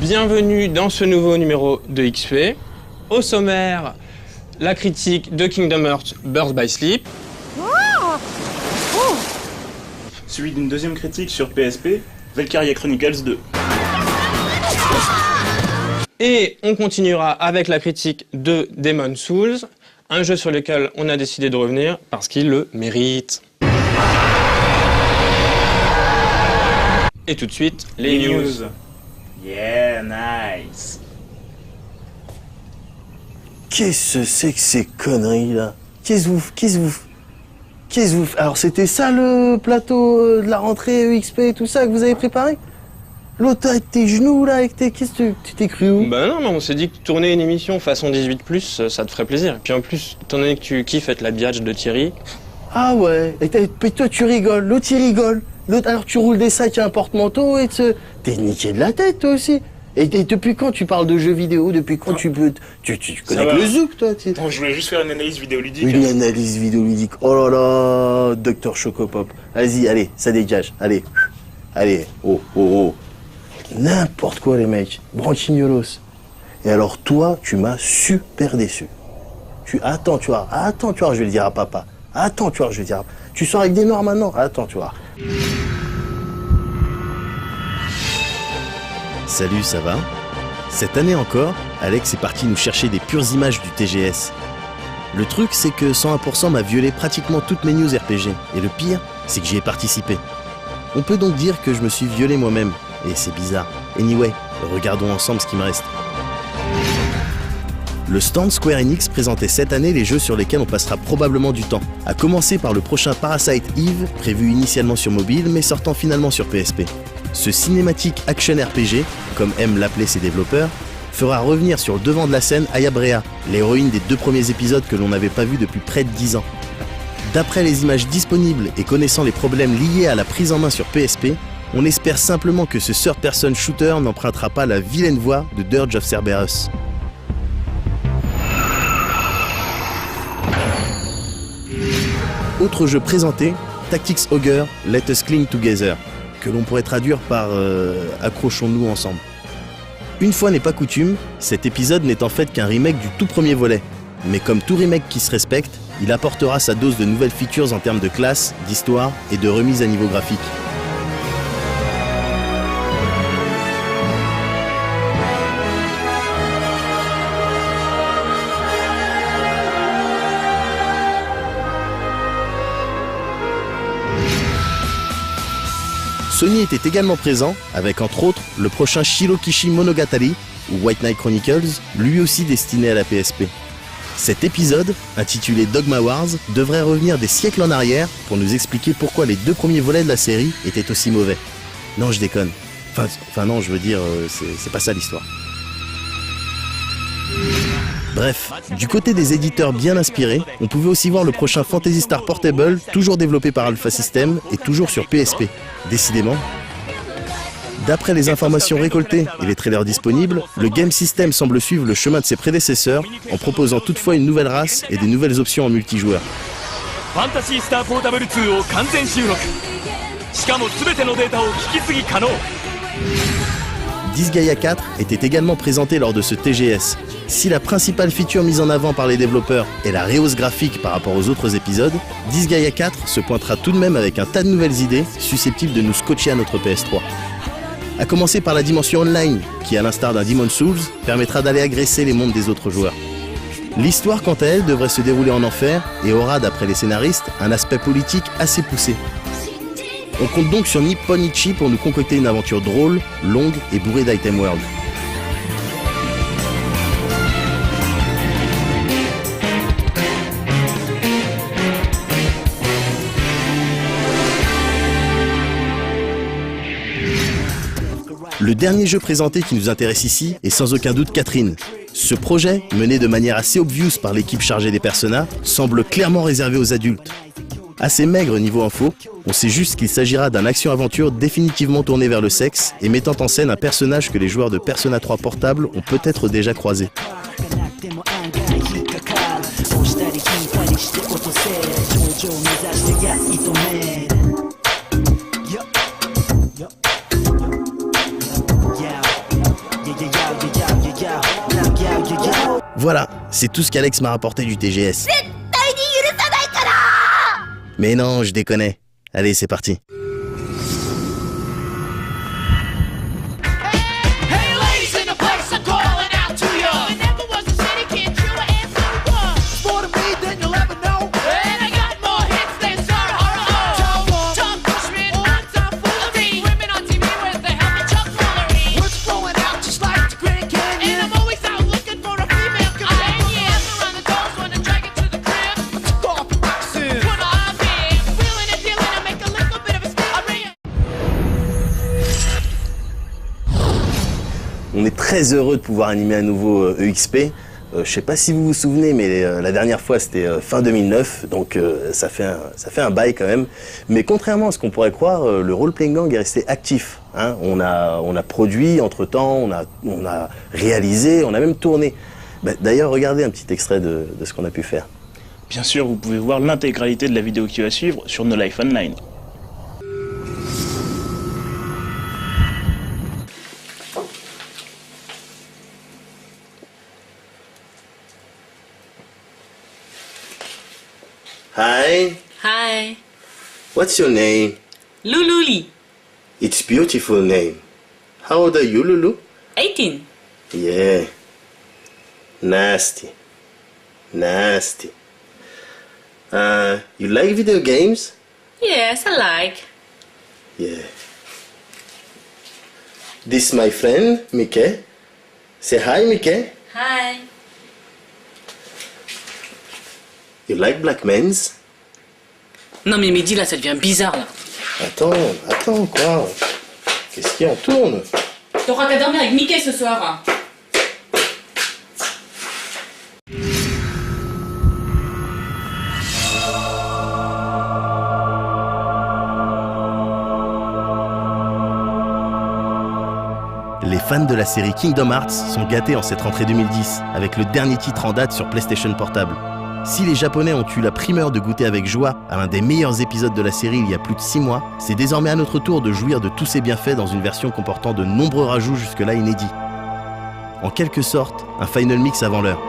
Bienvenue dans ce nouveau numéro de XP. Au sommaire, la critique de Kingdom Hearts Birth by Sleep. Suivi d'une deuxième critique sur PSP, Valkyria Chronicles 2. Et on continuera avec la critique de Demon's Souls, un jeu sur lequel on a décidé de revenir parce qu'il le mérite. Et tout de suite, les news. Yeah, nice. Qu'est-ce que c'est que ces conneries là? Qu'est-ce que vous... Alors c'était ça le plateau de la rentrée XP et tout ça que vous avez préparé? L'autre avec tes genoux là, avec tes... Qu'est-ce que tu t'es cru où? Bah non, mais on s'est dit que tourner une émission façon 18+, ça te ferait plaisir. Et puis en plus, étant donné que tu kiffes être l'habillage de Thierry... Ah ouais, et toi tu rigoles, l'autre il rigole. L'autre alors tu roules des sacs à un porte-manteau et t'es niqué de la tête toi aussi. Et depuis quand tu parles de jeux vidéo? Depuis quand tu peux... Tu connais que le zouk, toi? Bon, je voulais juste faire une analyse vidéoludique. Une analyse vidéoludique. Oh là là, Dr Chocopop. Vas-y, allez, ça dégage. Allez, oh. N'importe quoi, les mecs. Branchignolos. Et alors, toi, tu m'as super déçu. Attends, tu vois, je vais le dire à papa. Attends, tu vois, je vais le dire à... Tu sors avec des noirs maintenant? Attends, tu vois. Salut, ça va? Cette année encore, Alex est parti nous chercher des pures images du TGS. Le truc, c'est que 101% m'a violé pratiquement toutes mes news RPG, et le pire, c'est que j'y ai participé. On peut donc dire que je me suis violé moi-même, et c'est bizarre. Anyway, regardons ensemble ce qui me reste. Le stand Square Enix présentait cette année les jeux sur lesquels on passera probablement du temps, à commencer par le prochain Parasite Eve, prévu initialement sur mobile, mais sortant finalement sur PSP. Ce cinématique action RPG, comme aiment l'appeler ses développeurs, fera revenir sur le devant de la scène Aya Brea, l'héroïne des 2 premiers épisodes que l'on n'avait pas vu depuis près de 10 ans. D'après les images disponibles et connaissant les problèmes liés à la prise en main sur PSP, on espère simplement que ce third-person shooter n'empruntera pas la vilaine voix de Dirge of Cerberus. Autre jeu présenté, Tactics Ogre, Let Us Cling Together, que l'on pourrait traduire par accrochons-nous ensemble. Une fois n'est pas coutume, cet épisode n'est en fait qu'un remake du tout premier volet, mais comme tout remake qui se respecte, il apportera sa dose de nouvelles features en termes de classe, d'histoire et de remise à niveau graphique. Sony était également présent, avec entre autres le prochain Shirokishi Monogatari, ou White Knight Chronicles, lui aussi destiné à la PSP. Cet épisode, intitulé Dogma Wars, devrait revenir des siècles en arrière pour nous expliquer pourquoi les 2 premiers volets de la série étaient aussi mauvais. Non, je déconne. Enfin non, je veux dire, c'est pas ça l'histoire. Bref, du côté des éditeurs bien inspirés, on pouvait aussi voir le prochain Phantasy Star Portable, toujours développé par Alpha System et toujours sur PSP. Décidément. D'après les informations récoltées et les trailers disponibles, le Game System semble suivre le chemin de ses prédécesseurs en proposant toutefois une nouvelle race et des nouvelles options en multijoueur. Phantasy Star Portable 2 を完全収録。しかも全てのデータを引き継ぎ可能。Disgaea 4 était également présenté lors de ce TGS. Si la principale feature mise en avant par les développeurs est la rehausse graphique par rapport aux autres épisodes, Disgaea 4 se pointera tout de même avec un tas de nouvelles idées susceptibles de nous scotcher à notre PS3. A commencer par la dimension online, qui à l'instar d'un Demon's Souls, permettra d'aller agresser les mondes des autres joueurs. L'histoire quant à elle devrait se dérouler en enfer et aura, d'après les scénaristes, un aspect politique assez poussé. On compte donc sur Nippon Ichi pour nous concocter une aventure drôle, longue et bourrée d'item world. Le dernier jeu présenté qui nous intéresse ici est sans aucun doute Catherine. Ce projet, mené de manière assez obvious par l'équipe chargée des personnages, semble clairement réservé aux adultes. Assez maigre niveau info, on sait juste qu'il s'agira d'un action-aventure définitivement tourné vers le sexe et mettant en scène un personnage que les joueurs de Persona 3 Portable ont peut-être déjà croisé. Voilà, c'est tout ce qu'Alex m'a rapporté du TGS. Mais non, je déconne. Allez, c'est parti. On est très heureux de pouvoir animer à nouveau EXP. Je sais pas si vous vous souvenez, mais la dernière fois c'était fin 2009, donc ça fait un bail quand même. Mais contrairement à ce qu'on pourrait croire, le Role Playing Gang est resté actif. Hein. On a produit entre-temps, on a réalisé, on a même tourné. D'ailleurs, regardez un petit extrait de ce qu'on a pu faire. Bien sûr, vous pouvez voir l'intégralité de la vidéo qui va suivre sur No Life Online. Hi, Hi, what's your name? Lululi, It's beautiful name. How old are you, Lulu? 18. Yeah. Nasty. Nasty. You like video games? Yes, I like. Yeah. This my friend, Mickey. Say hi, Mickey. Hi. You like black men's? Non mais Mehdi là ça devient bizarre là. Attends, quoi? Qu'est-ce qui en tourne? T'auras qu'à dormir avec Mickey ce soir. Les fans de la série Kingdom Hearts sont gâtés en cette rentrée 2010 avec le dernier titre en date sur PlayStation Portable. Si les Japonais ont eu la primeur de goûter avec joie à l'un des meilleurs épisodes de la série il y a plus de 6 mois, c'est désormais à notre tour de jouir de tous ces bienfaits dans une version comportant de nombreux rajouts jusque-là inédits. En quelque sorte, un final mix avant l'heure.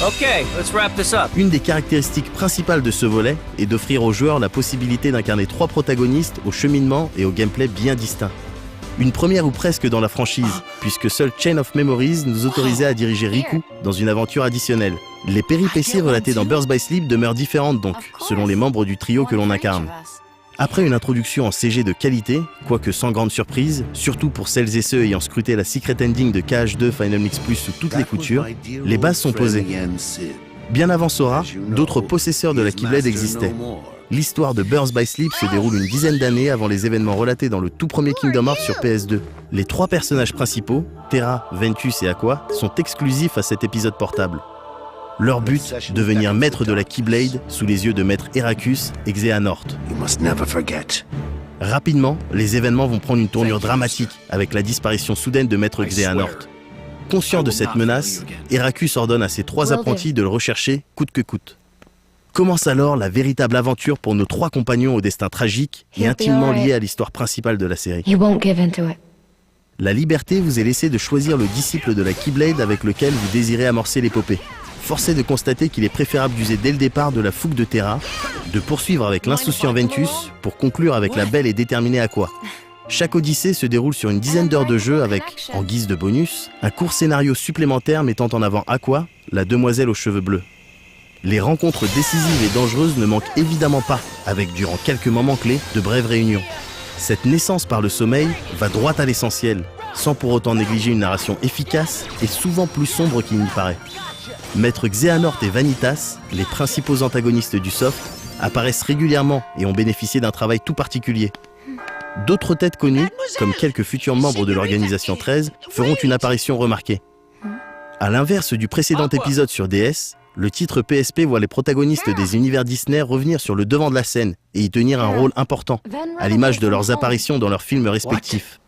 Okay, let's wrap this up. Une des caractéristiques principales de ce volet est d'offrir aux joueurs la possibilité d'incarner 3 protagonistes au cheminement et au gameplay bien distincts. Une première ou presque dans la franchise, puisque seul Chain of Memories nous autorisait à diriger Riku dans une aventure additionnelle. Les péripéties relatées dans Birth by Sleep demeurent différentes donc, selon les membres du trio que l'on incarne. Après une introduction en CG de qualité, quoique sans grande surprise, surtout pour celles et ceux ayant scruté la secret ending de KH2 Final Mix Plus sous toutes les coutures, les bases sont posées. Bien avant Sora, d'autres possesseurs de la Keyblade existaient. L'histoire de Birth by Sleep se déroule une dizaine d'années avant les événements relatés dans le tout premier Kingdom Hearts sur PS2. Les 3 personnages principaux, Terra, Ventus et Aqua, sont exclusifs à cet épisode portable. Leur but, devenir maître de la Keyblade sous les yeux de maître Heracus et Xehanort. Rapidement, les événements vont prendre une tournure dramatique avec la disparition soudaine de maître Xehanort. Conscient de cette menace, Heracus ordonne à ses 3 apprentis de le rechercher coûte que coûte. Commence alors la véritable aventure pour nos 3 compagnons au destin tragique et intimement liés à l'histoire principale de la série. La liberté vous est laissée de choisir le disciple de la Keyblade avec lequel vous désirez amorcer l'épopée. Force est de constater qu'il est préférable d'user dès le départ de la fougue de Terra, de poursuivre avec l'insouciant Ventus pour conclure avec la belle et déterminée Aqua. Chaque odyssée se déroule sur une dizaine d'heures de jeu avec, en guise de bonus, un court scénario supplémentaire mettant en avant Aqua, la demoiselle aux cheveux bleus. Les rencontres décisives et dangereuses ne manquent évidemment pas, avec durant quelques moments clés de brèves réunions. Cette naissance par le sommeil va droit à l'essentiel, sans pour autant négliger une narration efficace et souvent plus sombre qu'il n'y paraît. Maître Xehanort et Vanitas, les principaux antagonistes du soft, apparaissent régulièrement et ont bénéficié d'un travail tout particulier. D'autres têtes connues, comme quelques futurs membres de l'organisation 13, feront une apparition remarquée. À l'inverse du précédent épisode sur DS, le titre PSP voit les protagonistes des univers Disney revenir sur le devant de la scène et y tenir un rôle important, à l'image de leurs apparitions dans leurs films respectifs.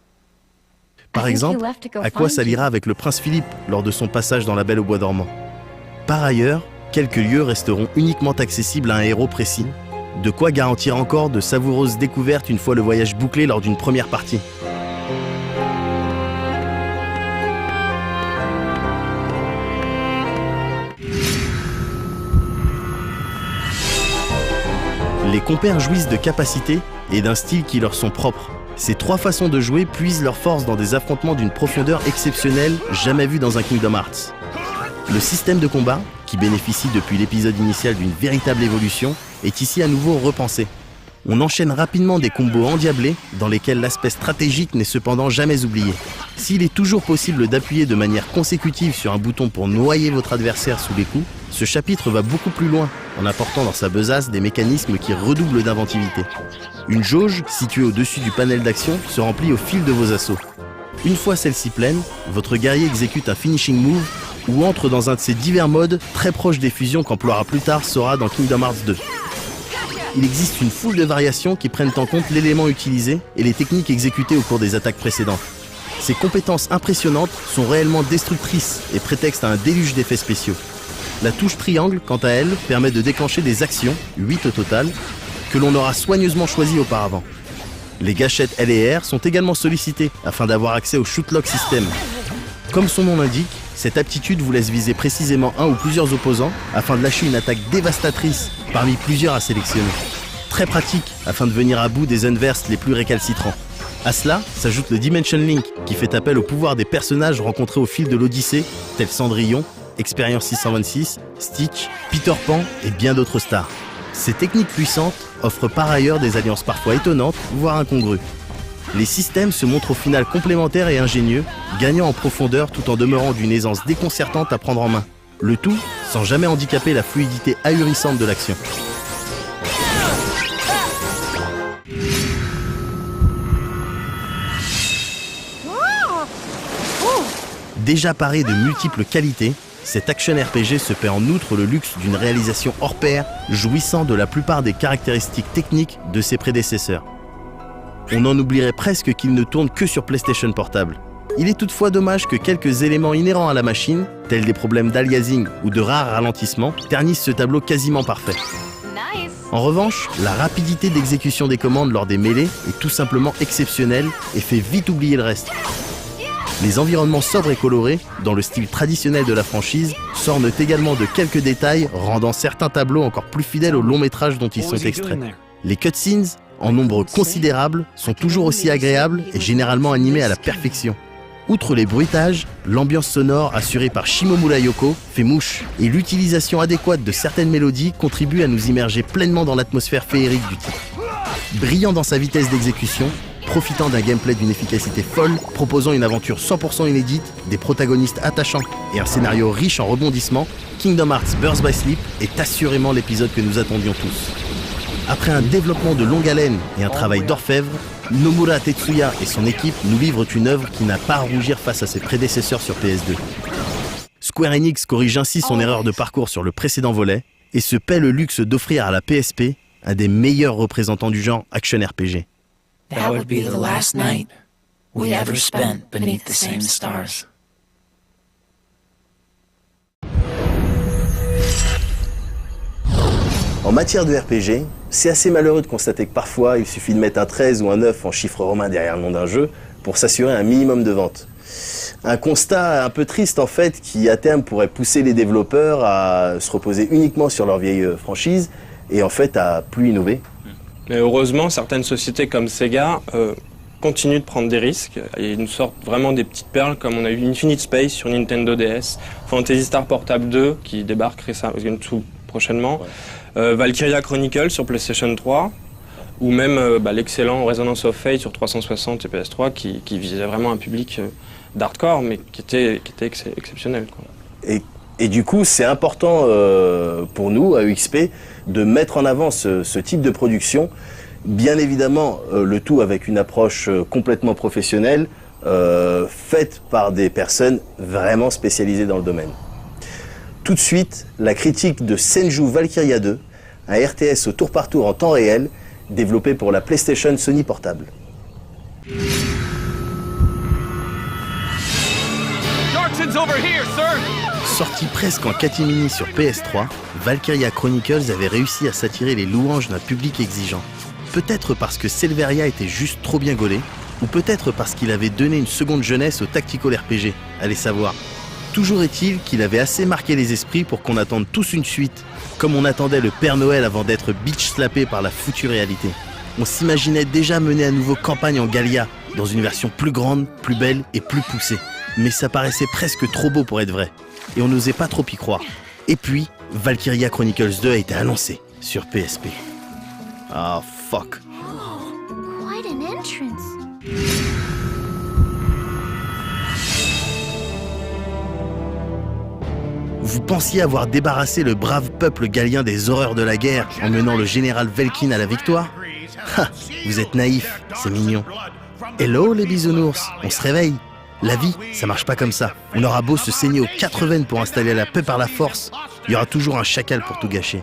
Par exemple, Aqua s'alliera avec le prince Philippe lors de son passage dans La Belle au bois dormant. Par ailleurs, quelques lieux resteront uniquement accessibles à un héros précis, de quoi garantir encore de savoureuses découvertes une fois le voyage bouclé lors d'une première partie. Les compères jouissent de capacités et d'un style qui leur sont propres. Ces trois façons de jouer puisent leur force dans des affrontements d'une profondeur exceptionnelle jamais vue dans un Kingdom Hearts. Le système de combat, qui bénéficie depuis l'épisode initial d'une véritable évolution, est ici à nouveau repensé. On enchaîne rapidement des combos endiablés dans lesquels l'aspect stratégique n'est cependant jamais oublié. S'il est toujours possible d'appuyer de manière consécutive sur un bouton pour noyer votre adversaire sous les coups, ce chapitre va beaucoup plus loin en apportant dans sa besace des mécanismes qui redoublent d'inventivité. Une jauge située au-dessus du panel d'action se remplit au fil de vos assauts. Une fois celle-ci pleine, votre guerrier exécute un finishing move ou entre dans un de ces divers modes très proches des fusions qu'emploiera plus tard Sora dans Kingdom Hearts 2. Il existe une foule de variations qui prennent en compte l'élément utilisé et les techniques exécutées au cours des attaques précédentes. Ces compétences impressionnantes sont réellement destructrices et prétextent à un déluge d'effets spéciaux. La touche triangle, quant à elle, permet de déclencher des actions, 8 au total, que l'on aura soigneusement choisies auparavant. Les gâchettes L et R sont également sollicitées afin d'avoir accès au shootlock system. Comme son nom l'indique, cette aptitude vous laisse viser précisément un ou plusieurs opposants afin de lâcher une attaque dévastatrice parmi plusieurs à sélectionner. Très pratique afin de venir à bout des unversed les plus récalcitrants. À cela s'ajoute le Dimension Link qui fait appel au pouvoir des personnages rencontrés au fil de l'Odyssée, tels Cendrillon, Expérience 626, Stitch, Peter Pan et bien d'autres stars. Ces techniques puissantes offrent par ailleurs des alliances parfois étonnantes, voire incongrues. Les systèmes se montrent au final complémentaires et ingénieux, gagnant en profondeur tout en demeurant d'une aisance déconcertante à prendre en main. Le tout sans jamais handicaper la fluidité ahurissante de l'action. Déjà paré de multiples qualités, cet action RPG se paie en outre le luxe d'une réalisation hors pair, jouissant de la plupart des caractéristiques techniques de ses prédécesseurs. On en oublierait presque qu'il ne tourne que sur PlayStation Portable. Il est toutefois dommage que quelques éléments inhérents à la machine, tels des problèmes d'aliasing ou de rares ralentissements, ternissent ce tableau quasiment parfait. En revanche, la rapidité d'exécution des commandes lors des mêlées est tout simplement exceptionnelle et fait vite oublier le reste. Les environnements sobres et colorés, dans le style traditionnel de la franchise, s'ornent également de quelques détails rendant certains tableaux encore plus fidèles au long métrage dont ils sont extraits. Les cutscenes, en nombre considérable, sont toujours aussi agréables et généralement animées à la perfection. Outre les bruitages, l'ambiance sonore assurée par Shimomura Yoko fait mouche et l'utilisation adéquate de certaines mélodies contribue à nous immerger pleinement dans l'atmosphère féerique du titre. Brillant dans sa vitesse d'exécution, profitant d'un gameplay d'une efficacité folle, proposant une aventure 100% inédite, des protagonistes attachants et un scénario riche en rebondissements, Kingdom Hearts Birth by Sleep est assurément l'épisode que nous attendions tous. Après un développement de longue haleine et un travail d'orfèvre, Nomura Tetsuya et son équipe nous livrent une œuvre qui n'a pas à rougir face à ses prédécesseurs sur PS2. Square Enix corrige ainsi son erreur de parcours sur le précédent volet et se paie le luxe d'offrir à la PSP un des meilleurs représentants du genre action RPG. That would be the last night we ever spent beneath the same stars. En matière de RPG, c'est assez malheureux de constater que parfois, il suffit de mettre un 13 ou un 9 en chiffre romain derrière le nom d'un jeu pour s'assurer un minimum de vente. Un constat un peu triste en fait, qui à terme pourrait pousser les développeurs à se reposer uniquement sur leur vieille franchise et en fait à plus innover. Mais heureusement, certaines sociétés comme Sega continuent de prendre des risques et nous sortent vraiment des petites perles comme on a eu Infinite Space sur Nintendo DS, Phantasy Star Portable 2 qui débarque tout prochainement, Valkyria Chronicle sur PlayStation 3 ou même l'excellent Resonance of Fate sur 360 et PS3 qui visait vraiment un public d'hardcore mais qui était exceptionnel, quoi. Et du coup, c'est important pour nous, à EXP, de mettre en avant ce type de production. Bien évidemment, le tout avec une approche complètement professionnelle, faite par des personnes vraiment spécialisées dans le domaine. Tout de suite, la critique de Senju Valkyria 2, un RTS au tour par tour en temps réel, développé pour la PlayStation Sony Portable. Mission's over here, sir! Sorti presque en catimini sur PS3, Valkyria Chronicles avait réussi à s'attirer les louanges d'un public exigeant. Peut-être parce que Selveria était juste trop bien gaulé, ou peut-être parce qu'il avait donné une seconde jeunesse au tactical RPG, allez savoir. Toujours est-il qu'il avait assez marqué les esprits pour qu'on attende tous une suite, comme on attendait le Père Noël avant d'être bitch-slappé par la foutue réalité. On s'imaginait déjà mener à nouveau campagne en Gallia, dans une version plus grande, plus belle et plus poussée. Mais ça paraissait presque trop beau pour être vrai, et on n'osait pas trop y croire. Et puis, Valkyria Chronicles 2 a été annoncé sur PSP. Ah, fuck. Quite an entrance. Vous pensiez avoir débarrassé le brave peuple gallien des horreurs de la guerre en menant le général Velkin à la victoire? Ha! Vous êtes naïfs, c'est mignon. Hello les bisounours, on se réveille. La vie, ça marche pas comme ça. On aura beau se saigner aux 4 veines pour installer la paix par la force, il y aura toujours un chacal pour tout gâcher.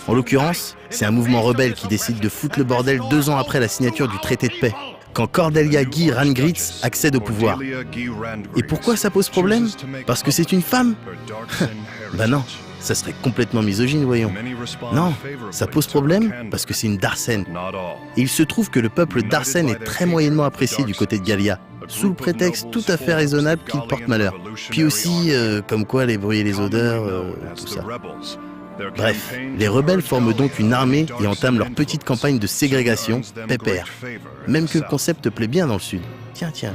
En l'occurrence, c'est un mouvement rebelle qui décide de foutre le bordel 2 ans après la signature du traité de paix, quand Cordelia Guy Rangritz accède au pouvoir. Et pourquoi ça pose problème? Parce que c'est une femme? Bah non, ça serait complètement misogyne, voyons. Non, ça pose problème parce que c'est une Darsen. Et il se trouve que le peuple Darsen est très moyennement apprécié du côté de Gallia, sous le prétexte tout à fait raisonnable qu'il porte malheur. Puis aussi, comme quoi les bruits et les odeurs, tout ça. Bref, les rebelles forment donc une armée et entament leur petite campagne de ségrégation, pépère. Même que le concept plaît bien dans le sud. Tiens.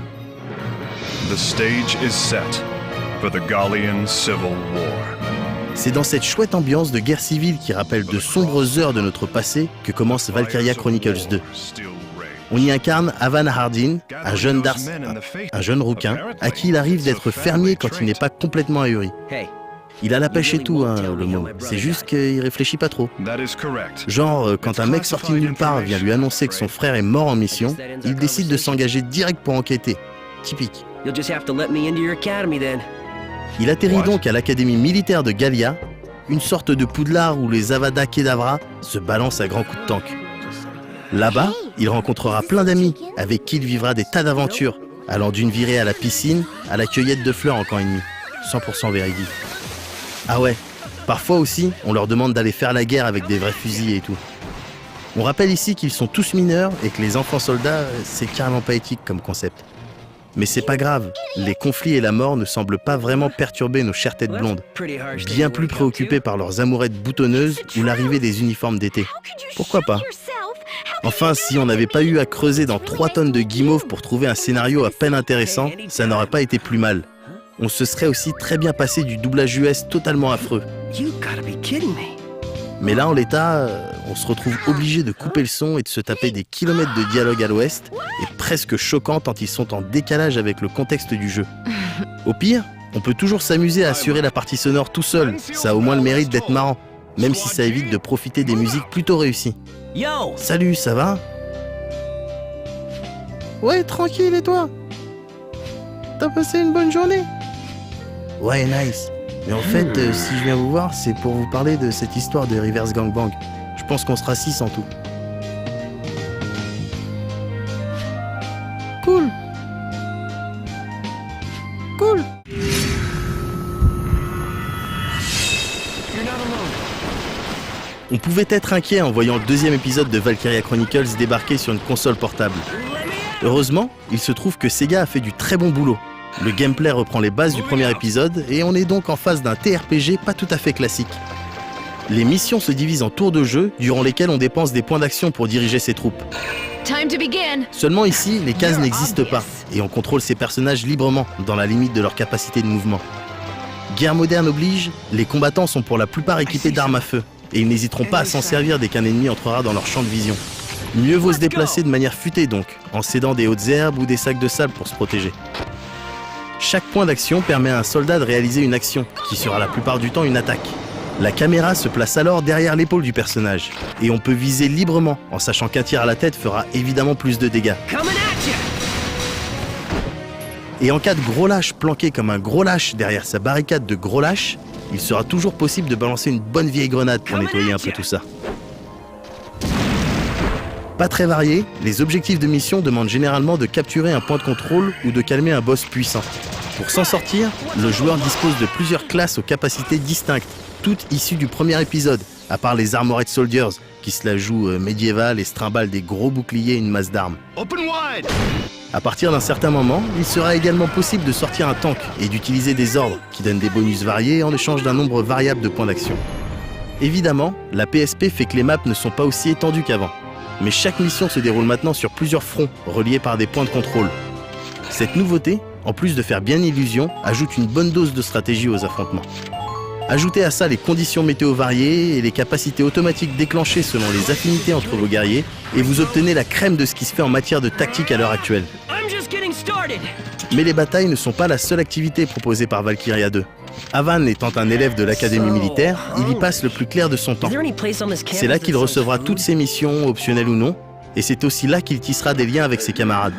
The stage is set for the Gallian Civil War. C'est dans cette chouette ambiance de guerre civile qui rappelle de sombres heures de notre passé que commence Valkyria Chronicles 2. On y incarne Avan Hardin, un jeune rouquin, à qui il arrive d'être fermier quand il n'est pas complètement ahuri. Il a la pêche et tout, le mot. C'est juste qu'il réfléchit pas trop. Genre, quand un mec sorti de nulle part vient lui annoncer que son frère est mort en mission, il décide de s'engager direct pour enquêter. Typique. Il atterrit donc à l'académie militaire de Gallia, une sorte de Poudlard où les Avada Kedavra se balancent à grands coups de tank. Là-bas, il rencontrera plein d'amis avec qui il vivra des tas d'aventures, allant d'une virée à la piscine à la cueillette de fleurs en camp ennemi. 100% véridique. Ah ouais, parfois aussi, on leur demande d'aller faire la guerre avec des vrais fusils et tout. On rappelle ici qu'ils sont tous mineurs et que les enfants soldats, c'est carrément pas éthique comme concept. Mais c'est pas grave, les conflits et la mort ne semblent pas vraiment perturber nos chères têtes blondes, bien plus préoccupées par leurs amourettes boutonneuses ou l'arrivée des uniformes d'été. Pourquoi pas? Enfin, si on n'avait pas eu à creuser dans 3 tonnes de guimauve pour trouver un scénario à peine intéressant, ça n'aurait pas été plus mal. On se serait aussi très bien passé du doublage US totalement affreux. Mais là, en l'état, on se retrouve obligé de couper le son et de se taper des kilomètres de dialogue à l'ouest, et presque choquant tant ils sont en décalage avec le contexte du jeu. Au pire, on peut toujours s'amuser à assurer la partie sonore tout seul, ça a au moins le mérite d'être marrant, même si ça évite de profiter des musiques plutôt réussies. Salut, ça va? Ouais, tranquille, et toi? T'as passé une bonne journée? Ouais, nice. Mais en fait, si je viens vous voir, c'est pour vous parler de cette histoire de Reverse Gangbang. Je pense qu'on sera 6 en tout. Cool. On pouvait être inquiet en voyant le 2e épisode de Valkyria Chronicles débarquer sur une console portable. Heureusement, il se trouve que Sega a fait du très bon boulot. Le gameplay reprend les bases du premier épisode et on est donc en face d'un TRPG pas tout à fait classique. Les missions se divisent en tours de jeu durant lesquels on dépense des points d'action pour diriger ses troupes. Seulement ici, les cases n'existent pas et on contrôle ses personnages librement dans la limite de leur capacité de mouvement. Guerre moderne oblige, les combattants sont pour la plupart équipés d'armes à feu et ils n'hésiteront pas à s'en servir dès qu'un ennemi entrera dans leur champ de vision. Mieux vaut se déplacer de manière futée donc, en cédant des hautes herbes ou des sacs de sable pour se protéger. Chaque point d'action permet à un soldat de réaliser une action, qui sera la plupart du temps une attaque. La caméra se place alors derrière l'épaule du personnage, et on peut viser librement, en sachant qu'un tir à la tête fera évidemment plus de dégâts. Et en cas de gros lâche planqué comme un gros lâche derrière sa barricade de gros lâche, il sera toujours possible de balancer une bonne vieille grenade pour nettoyer un peu tout ça. Pas très varié, les objectifs de mission demandent généralement de capturer un point de contrôle ou de calmer un boss puissant. Pour s'en sortir, le joueur dispose de plusieurs classes aux capacités distinctes, toutes issues du premier épisode, à part les Armored Soldiers, qui se la jouent médiévales et se trimballent des gros boucliers et une masse d'armes. À partir d'un certain moment, il sera également possible de sortir un tank et d'utiliser des ordres, qui donnent des bonus variés en échange d'un nombre variable de points d'action. Évidemment, la PSP fait que les maps ne sont pas aussi étendues qu'avant, mais chaque mission se déroule maintenant sur plusieurs fronts, reliés par des points de contrôle. Cette nouveauté, en plus de faire bien illusion, ajoute une bonne dose de stratégie aux affrontements. Ajoutez à ça les conditions météo variées et les capacités automatiques déclenchées selon les affinités entre vos guerriers, et vous obtenez la crème de ce qui se fait en matière de tactique à l'heure actuelle. Mais les batailles ne sont pas la seule activité proposée par Valkyria 2. Avan étant un élève de l'académie militaire, il y passe le plus clair de son temps. C'est là qu'il recevra toutes ses missions, optionnelles ou non, et c'est aussi là qu'il tissera des liens avec ses camarades.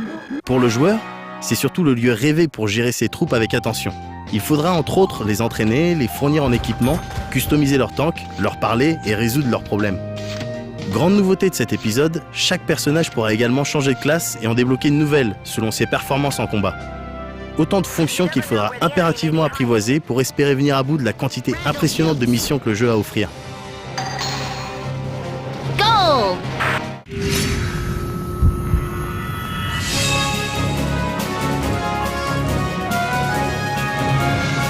Pour le joueur, c'est surtout le lieu rêvé pour gérer ses troupes avec attention. Il faudra entre autres les entraîner, les fournir en équipement, customiser leurs tanks, leur parler et résoudre leurs problèmes. Grande nouveauté de cet épisode, chaque personnage pourra également changer de classe et en débloquer une nouvelle selon ses performances en combat. Autant de fonctions qu'il faudra impérativement apprivoiser pour espérer venir à bout de la quantité impressionnante de missions que le jeu a à offrir. Go!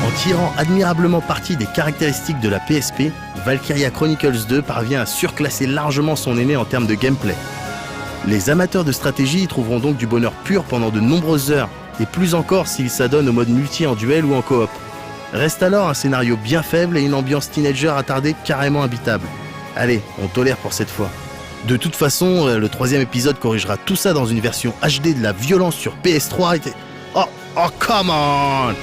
En tirant admirablement parti des caractéristiques de la PSP, Valkyria Chronicles 2 parvient à surclasser largement son aîné en termes de gameplay. Les amateurs de stratégie y trouveront donc du bonheur pur pendant de nombreuses heures, et plus encore s'ils s'adonnent au mode multi en duel ou en coop. Reste alors un scénario bien faible et une ambiance teenager attardée carrément habitable. Allez, on tolère pour cette fois. De toute façon, le troisième épisode corrigera tout ça dans une version HD de la violence sur PS3 et... Oh, come on!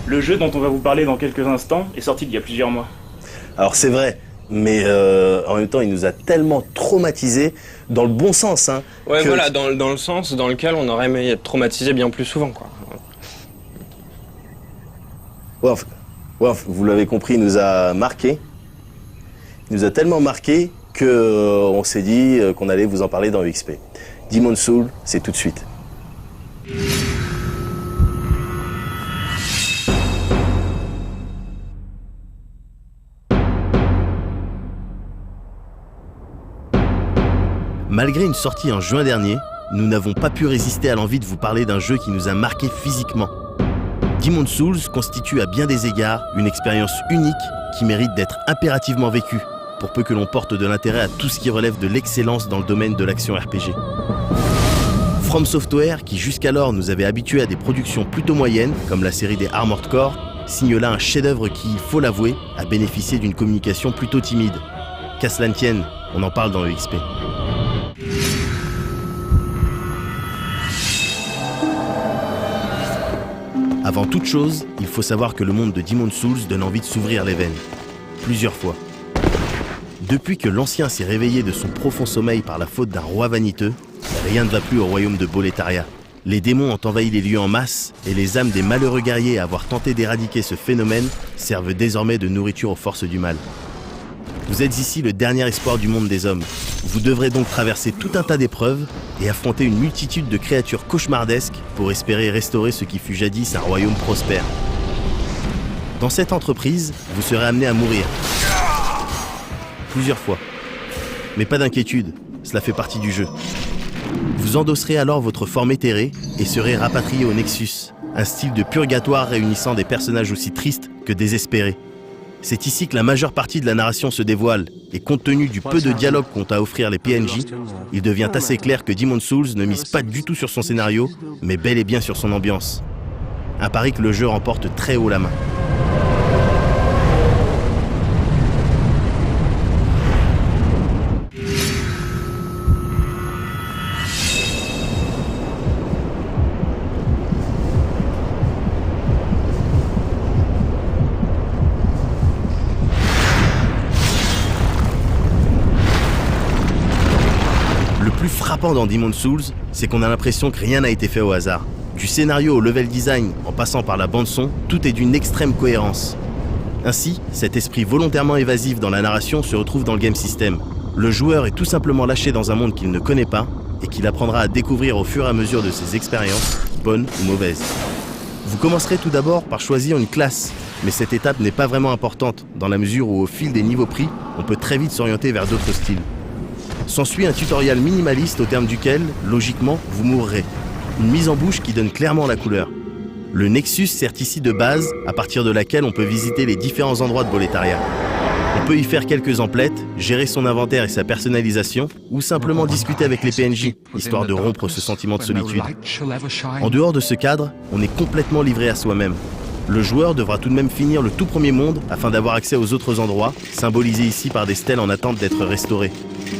Le jeu dont on va vous parler dans quelques instants est sorti il y a plusieurs mois. Alors c'est vrai, mais en même temps il nous a tellement traumatisés, dans le bon sens. Hein, Ouais, voilà, dans le sens dans lequel on aurait aimé être traumatisé bien plus souvent, quoi. Ouais, vous l'avez compris, il nous a marqué. Il nous a tellement marqué qu'on s'est dit qu'on allait vous en parler dans UXP. Demon's Souls, c'est tout de suite. Malgré une sortie en juin dernier, nous n'avons pas pu résister à l'envie de vous parler d'un jeu qui nous a marqué physiquement. Demon's Souls constitue à bien des égards une expérience unique qui mérite d'être impérativement vécue, pour peu que l'on porte de l'intérêt à tout ce qui relève de l'excellence dans le domaine de l'action RPG. From Software, qui jusqu'alors nous avait habitués à des productions plutôt moyennes, comme la série des Armored Core, signe là un chef-d'œuvre qui, il faut l'avouer, a bénéficié d'une communication plutôt timide. Qu'à cela ne tienne, on en parle dans le XP. Avant toute chose, il faut savoir que le monde de Demon's Souls donne envie de s'ouvrir les veines. Plusieurs fois. Depuis que l'ancien s'est réveillé de son profond sommeil par la faute d'un roi vaniteux, rien ne va plus au royaume de Boletaria. Les démons ont envahi les lieux en masse, et les âmes des malheureux guerriers à avoir tenté d'éradiquer ce phénomène servent désormais de nourriture aux forces du mal. Vous êtes ici le dernier espoir du monde des hommes. Vous devrez donc traverser tout un tas d'épreuves et affronter une multitude de créatures cauchemardesques pour espérer restaurer ce qui fut jadis un royaume prospère. Dans cette entreprise, vous serez amené à mourir. Plusieurs fois. Mais pas d'inquiétude, cela fait partie du jeu. Vous endosserez alors votre forme éthérée et serez rapatrié au Nexus, un style de purgatoire réunissant des personnages aussi tristes que désespérés. C'est ici que la majeure partie de la narration se dévoile, et compte tenu du peu de dialogue qu'ont à offrir les PNJ, il devient assez clair que Demon's Souls ne mise pas du tout sur son scénario, mais bel et bien sur son ambiance. Un pari que le jeu remporte très haut la main. frappant dans Demon's Souls, c'est qu'on a l'impression que rien n'a été fait au hasard. Du scénario au level design, en passant par la bande-son, tout est d'une extrême cohérence. Ainsi, cet esprit volontairement évasif dans la narration se retrouve dans le game system. Le joueur est tout simplement lâché dans un monde qu'il ne connaît pas et qu'il apprendra à découvrir au fur et à mesure de ses expériences, bonnes ou mauvaises. Vous commencerez tout d'abord par choisir une classe, mais cette étape n'est pas vraiment importante, dans la mesure où au fil des niveaux pris, on peut très vite s'orienter vers d'autres styles. S'ensuit un tutoriel minimaliste au terme duquel, logiquement, vous mourrez. Une mise en bouche qui donne clairement la couleur. Le Nexus sert ici de base, à partir de laquelle on peut visiter les différents endroits de Boletaria. On peut y faire quelques emplettes, gérer son inventaire et sa personnalisation, ou simplement discuter avec les PNJ, histoire de rompre ce sentiment de solitude. En dehors de ce cadre, on est complètement livré à soi-même. Le joueur devra tout de même finir le tout premier monde afin d'avoir accès aux autres endroits, symbolisés ici par des stèles en attente d'être restaurées.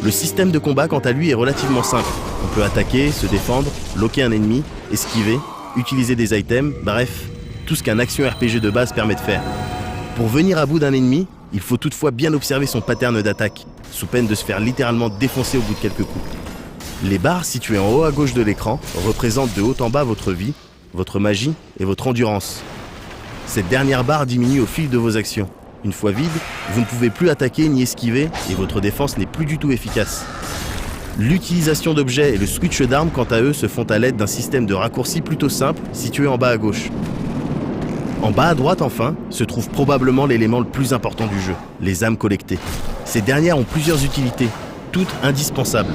Le système de combat, quant à lui, est relativement simple. On peut attaquer, se défendre, loquer un ennemi, esquiver, utiliser des items, bref, tout ce qu'un action RPG de base permet de faire. Pour venir à bout d'un ennemi, il faut toutefois bien observer son pattern d'attaque, sous peine de se faire littéralement défoncer au bout de quelques coups. Les barres situées en haut à gauche de l'écran représentent de haut en bas votre vie, votre magie et votre endurance. Cette dernière barre diminue au fil de vos actions. Une fois vide, vous ne pouvez plus attaquer ni esquiver et votre défense n'est plus du tout efficace. L'utilisation d'objets et le switch d'armes, quant à eux, se font à l'aide d'un système de raccourcis plutôt simple situé en bas à gauche. En bas à droite, enfin, se trouve probablement l'élément le plus important du jeu, les âmes collectées. Ces dernières ont plusieurs utilités, toutes indispensables.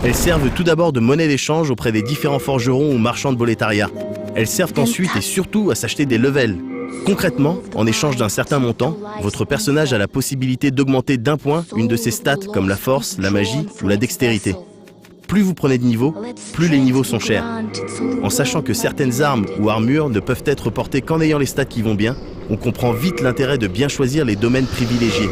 Elles servent tout d'abord de monnaie d'échange auprès des différents forgerons ou marchands de Boletaria. Elles servent ensuite et surtout à s'acheter des levels. Concrètement, en échange d'un certain montant, votre personnage a la possibilité d'augmenter d'un point une de ses stats comme la force, la magie ou la dextérité. Plus vous prenez de niveau, plus les niveaux sont chers. En sachant que certaines armes ou armures ne peuvent être portées qu'en ayant les stats qui vont bien, on comprend vite l'intérêt de bien choisir les domaines privilégiés.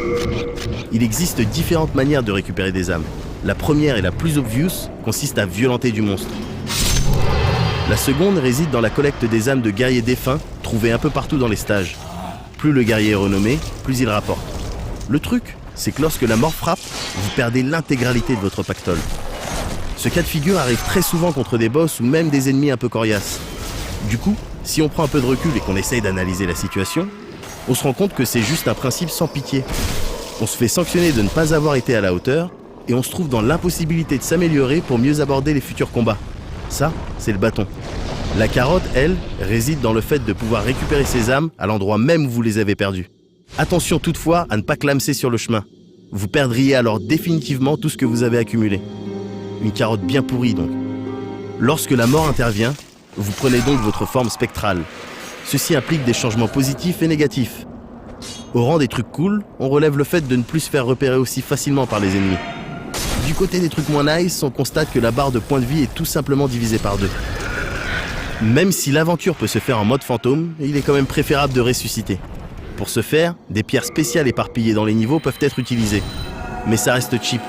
Il existe différentes manières de récupérer des âmes. La première et la plus obvious consiste à violenter du monstre. La seconde réside dans la collecte des âmes de guerriers défunts trouvées un peu partout dans les stages. Plus le guerrier est renommé, plus il rapporte. Le truc, c'est que lorsque la mort frappe, vous perdez l'intégralité de votre pactole. Ce cas de figure arrive très souvent contre des boss ou même des ennemis un peu coriaces. Du coup, si on prend un peu de recul et qu'on essaye d'analyser la situation, on se rend compte que c'est juste un principe sans pitié. On se fait sanctionner de ne pas avoir été à la hauteur et on se trouve dans l'impossibilité de s'améliorer pour mieux aborder les futurs combats. Ça, c'est le bâton. La carotte, elle, réside dans le fait de pouvoir récupérer ses âmes à l'endroit même où vous les avez perdues. Attention toutefois à ne pas clamser sur le chemin. Vous perdriez alors définitivement tout ce que vous avez accumulé. Une carotte bien pourrie donc. Lorsque la mort intervient, vous prenez donc votre forme spectrale. Ceci implique des changements positifs et négatifs. Au rang des trucs cool, on relève le fait de ne plus se faire repérer aussi facilement par les ennemis. Du côté des trucs moins nice, on constate que la barre de points de vie est tout simplement divisée par 2. Même si l'aventure peut se faire en mode fantôme, il est quand même préférable de ressusciter. Pour ce faire, des pierres spéciales éparpillées dans les niveaux peuvent être utilisées. Mais ça reste cheap.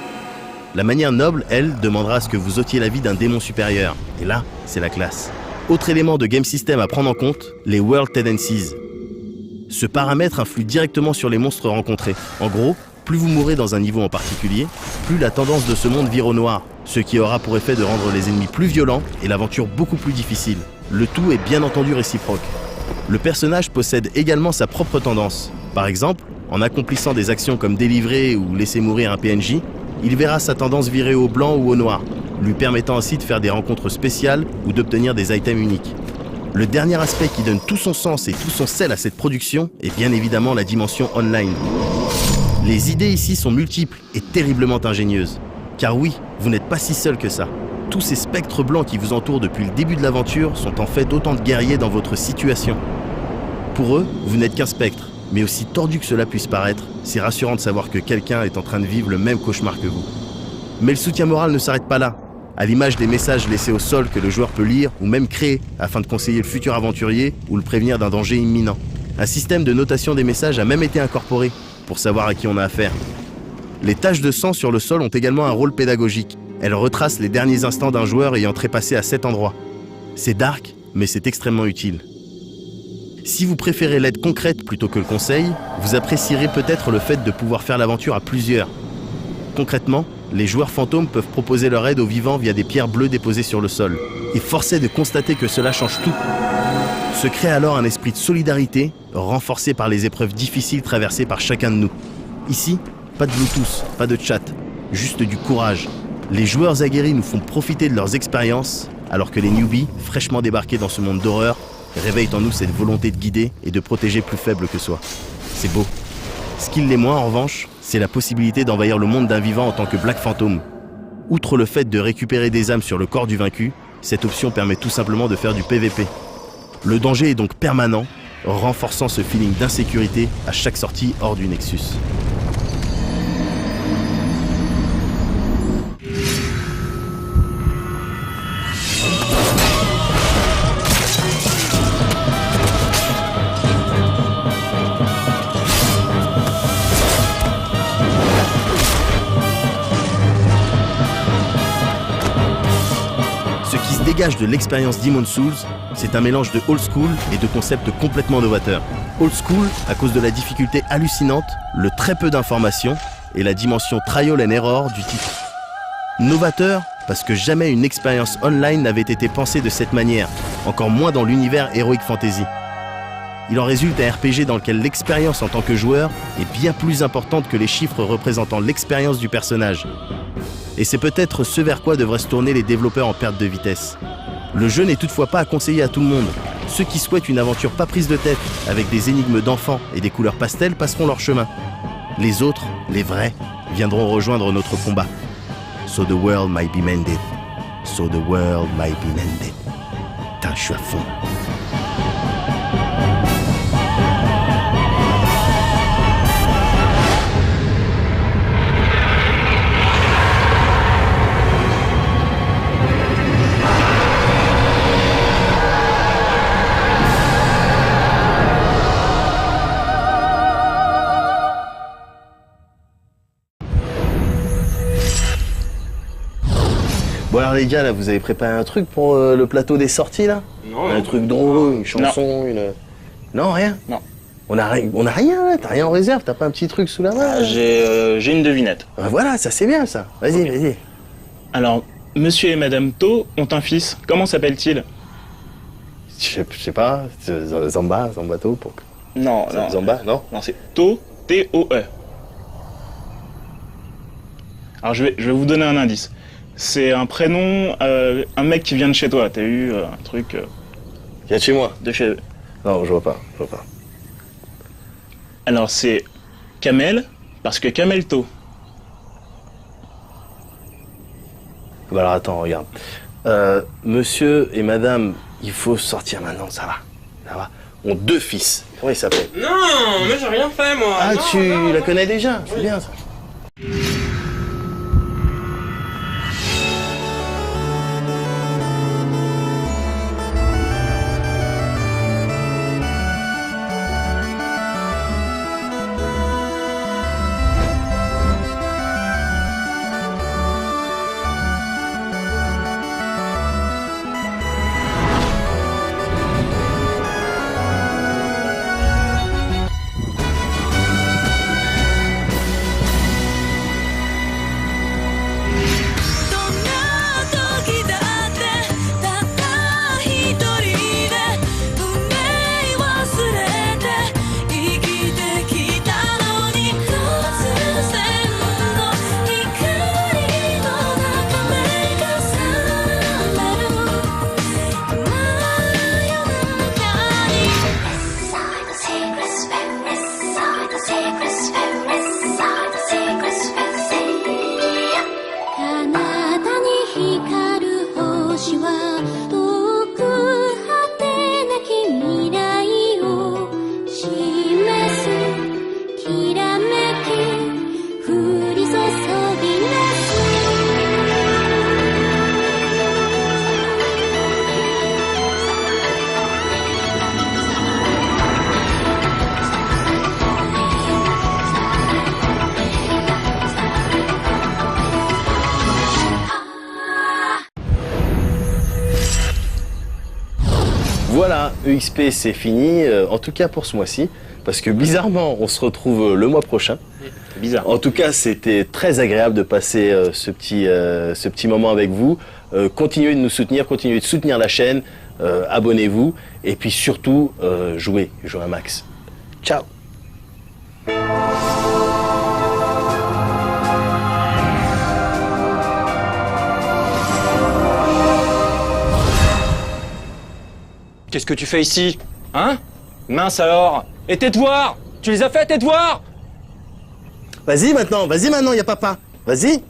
La manière noble, elle, demandera à ce que vous ôtiez la vie d'un démon supérieur. Et là, c'est la classe. Autre élément de game system à prendre en compte, les World Tendencies. Ce paramètre influe directement sur les monstres rencontrés. En gros, plus vous mourrez dans un niveau en particulier, plus la tendance de ce monde vire au noir, ce qui aura pour effet de rendre les ennemis plus violents et l'aventure beaucoup plus difficile. Le tout est bien entendu réciproque. Le personnage possède également sa propre tendance. Par exemple, en accomplissant des actions comme délivrer ou laisser mourir un PNJ, il verra sa tendance virer au blanc ou au noir, lui permettant ainsi de faire des rencontres spéciales ou d'obtenir des items uniques. Le dernier aspect qui donne tout son sens et tout son sel à cette production est bien évidemment la dimension online. Les idées ici sont multiples et terriblement ingénieuses. Car oui, vous n'êtes pas si seul que ça. Tous ces spectres blancs qui vous entourent depuis le début de l'aventure sont en fait autant de guerriers dans votre situation. Pour eux, vous n'êtes qu'un spectre, mais aussi tordu que cela puisse paraître, c'est rassurant de savoir que quelqu'un est en train de vivre le même cauchemar que vous. Mais le soutien moral ne s'arrête pas là. À l'image des messages laissés au sol que le joueur peut lire ou même créer afin de conseiller le futur aventurier ou le prévenir d'un danger imminent. Un système de notation des messages a même été incorporé pour savoir à qui on a affaire. Les taches de sang sur le sol ont également un rôle pédagogique. Elles retracent les derniers instants d'un joueur ayant trépassé à cet endroit. C'est dark, mais c'est extrêmement utile. Si vous préférez l'aide concrète plutôt que le conseil, vous apprécierez peut-être le fait de pouvoir faire l'aventure à plusieurs. Concrètement, les joueurs fantômes peuvent proposer leur aide aux vivants via des pierres bleues déposées sur le sol. Et force est de constater que cela change tout. Se crée alors un esprit de solidarité, renforcé par les épreuves difficiles traversées par chacun de nous. Ici, pas de Bluetooth, pas de chat, juste du courage. Les joueurs aguerris nous font profiter de leurs expériences, alors que les newbies, fraîchement débarqués dans ce monde d'horreur, réveillent en nous cette volonté de guider et de protéger plus faible que soi. C'est beau. Ce qui l'est moins, en revanche, c'est la possibilité d'envahir le monde d'un vivant en tant que Black Phantom. Outre le fait de récupérer des âmes sur le corps du vaincu, cette option permet tout simplement de faire du PVP. Le danger est donc permanent, renforçant ce feeling d'insécurité à chaque sortie hors du Nexus. Dégage de l'expérience Demon's Souls, c'est un mélange de old school et de concepts complètement novateurs. Old school à cause de la difficulté hallucinante, le très peu d'informations et la dimension trial and error du titre. Novateur parce que jamais une expérience online n'avait été pensée de cette manière, encore moins dans l'univers Heroic Fantasy. Il en résulte un RPG dans lequel l'expérience en tant que joueur est bien plus importante que les chiffres représentant l'expérience du personnage. Et c'est peut-être ce vers quoi devraient se tourner les développeurs en perte de vitesse. Le jeu n'est toutefois pas à conseiller à tout le monde. Ceux qui souhaitent une aventure pas prise de tête, avec des énigmes d'enfants et des couleurs pastel, passeront leur chemin. Les autres, les vrais, viendront rejoindre notre combat. So the world might be mended. So the world might be mended. Putain, je suis à fond. Bon alors les gars, là, vous avez préparé un truc pour le plateau des sorties, là? Non. Un truc drôle, une chanson, une... Non, rien? Non. On a rien, là? T'as rien en réserve? T'as pas un petit truc sous la main? J'ai une devinette. Voilà, ça c'est bien, ça. Vas-y, vas-y. Alors, monsieur et madame To ont un fils. Comment s'appelle-t-il? Je sais pas, Zambato, pour... Non, Zamba, non? Non, c'est To, T-O-E. Alors, je vais vous donner un indice. C'est un prénom, un mec qui vient de chez toi. T'as eu un truc... Viens de chez moi? De chez eux. Non, je vois pas. Alors, c'est Kamel, parce que Kamel To. Bah alors attends, regarde. Monsieur et madame, il faut sortir maintenant, ça va. Ont 2 fils. Comment ils s'appellent? Non, mais j'ai rien fait, moi. Ah, non, tu non, la connais déjà? C'est bien, ça. Voilà, EXP c'est fini, en tout cas pour ce mois-ci, parce que bizarrement on se retrouve le mois prochain. bizarre. En tout cas, c'était très agréable de passer ce petit moment avec vous. Continuez de nous soutenir, continuez de soutenir la chaîne, abonnez-vous et puis surtout, jouez un max. Ciao. Qu'est-ce que tu fais ici? Hein? Mince alors! Et tes devoirs! Tu les as fait tes devoirs? Vas-y maintenant, y a papa. Vas-y.